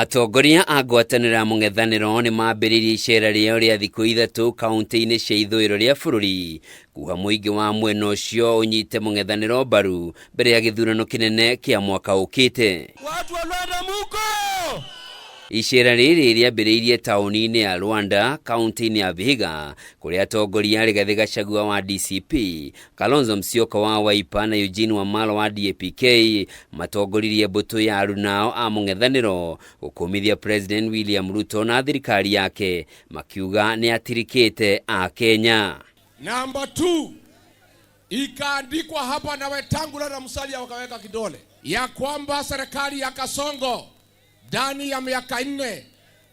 Atongoria a ngwatanĩro mũng'ethanĩro nĩ mambĩrĩirie icera rĩao rĩa thikũ ithatũ kaunti-inĩ cia ithũĩro rĩa bũrũri kuha mũingĩ wa mwena ũcio ũnyite mũng'ethanĩro mbaru mbere ya gĩthurano kĩnene kĩa mwaka ũkĩte. Watu wa Luanda muko! Icera rĩrĩ rĩambĩrĩirie taũni-inĩ ya Luanda, kaunti-inĩ ya Vihiga, kũrĩa atongoria Rigathi Gachagua wa DCP, Kalonzo Musyoka wa Wiper na Eugene Wamalwa wa DAP-K matongoririe mbũtũ ya arunao a mũng'ethanĩro gũkũmithia President William Ruto na thirikari yake, makiuga nĩ atirikĩte a Kenya. Number 2, ikaandikwa hapa na Wetangula na Musalia wakaweka kidole ya kwamba serikali ya Kasongo ndani ya miaka 4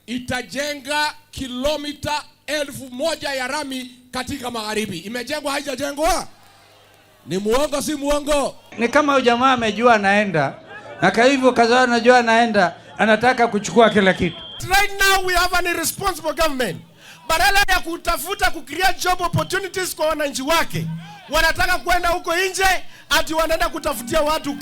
itajenga kilomita 1000 ya rami katika magharibi. Imejengwa haijajengwa? Ni muongo si muongo? Ni kama huyu jamaa amejua anaenda, na kwa hivyo kaza anajua anaenda, anataka kuchukua kila kitu. Right now we have an irresponsible government. Badala ya kutafuta create job opportunities kwa wananchi wake, wanataka kwenda huko nje ati wanaenda kutafutia watu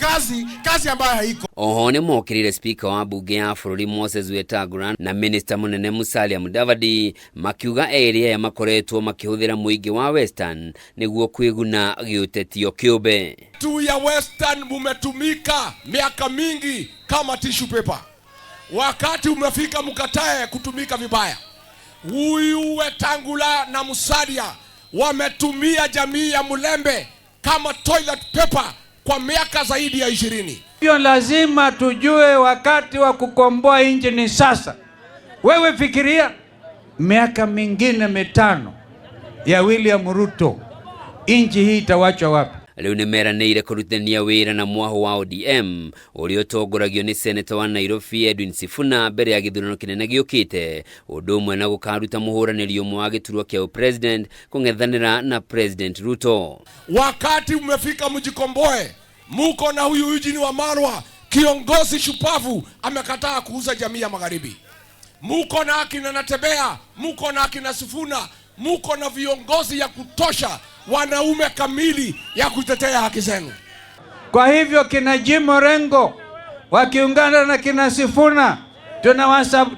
kazi ambayo haiko. Oho nĩ mokĩrĩre speaker wa bunge ya bũrũri Moses Wetangula na minister mũnene Musalia Mudavadi makiuga erĩ aya makoretwo makĩhũthĩra mũingĩ wa Western nĩguo kwĩguna gĩũtetio kĩũmbe. Tu ya Western mumetumika miaka mingi kama tissue paper. Wakati umefika mkatae kutumika vibaya. Huyu Wetangula na Musalia wametumia jamii ya Mulembe kama toilet paper kwa miaka zaidi ya 20. Hiyo lazima tujue wakati wa kukomboa nchi ni sasa. Wewe fikiria miaka mingine 5 ya William Ruto, nchi hii itawachwa wapi? Rĩu nĩmeranĩire kũrutithania wĩra na mwaho wa ODM ũrĩa ũtongoragio nĩ seneta wa Nairobi Edwin Sifuna mbere ya gĩthurano kĩnene gĩũkĩte, ũndũ ũmwe na gũkaruta mũhũranĩri ũmwe wa gĩturwa kĩa president kũng'ethanĩra na President Ruto. Wakati umefika mjikomboe, muko na huyu Eugene Wamalwa, kiongozi shupavu, amekataa kuuza jamii ya magharibi. Muko na akina Natembea, muko na akina Sifuna, muko na viongozi ya kutosha, wanaume kamili ya kutetea haki zenu. Kwa hivyo kina Jim Orengo wakiungana na kina Sifuna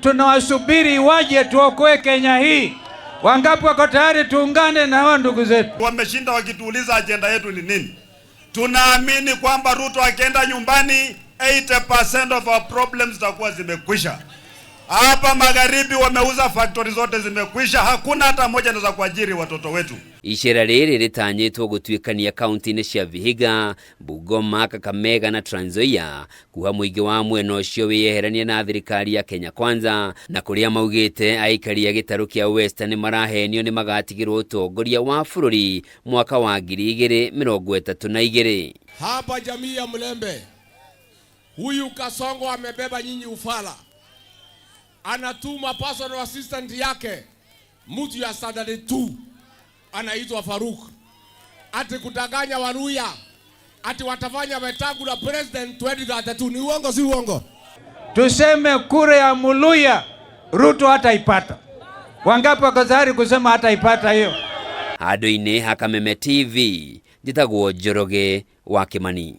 tunawasubiri waje tuokoe Kenya hii. Wangapi wako tayari tuungane na hao ndugu zetu? Wameshinda wakituuliza agenda yetu ni nini. Tunaamini kwamba Ruto akienda nyumbani 80% of our problems zitakuwa zimekwisha. Hapa magharibi wameuza factory zote zimekwisha, hakuna hata moja inaweza kuajiri watoto wetu. Icera rĩrĩ rĩtanyĩtwo gũtuĩkania kaunti-inĩ cia Vihiga, Bungoma, Kakamega na Trans Nzoia kuha mũingĩ wa mwena ũcio wĩyeherania na thirikari ya Kenya Kwanza, na kũrĩa maugĩte aikari a gĩtarũ kĩa Western marahenio nĩ magatigĩrwo ũtongoria wa bũrũri mwaka wa 2032. Hapa jamii ya Mulembe, huyu Kasongo amebeba nyinyi ufala. Anatuma personal assistant yake mtu ya standard 2 anaitwa Faruk ati kudanganya Waluya ati watafanya Wetangula president 2032. Ni uongo si uongo? Tuseme kura ya Muluya Ruto hataipata. Wangapi wako tayari kusema hataipata hiyo? Handũ-inĩ ha Kameme TV, njĩtagwo Njoroge wa Kimani.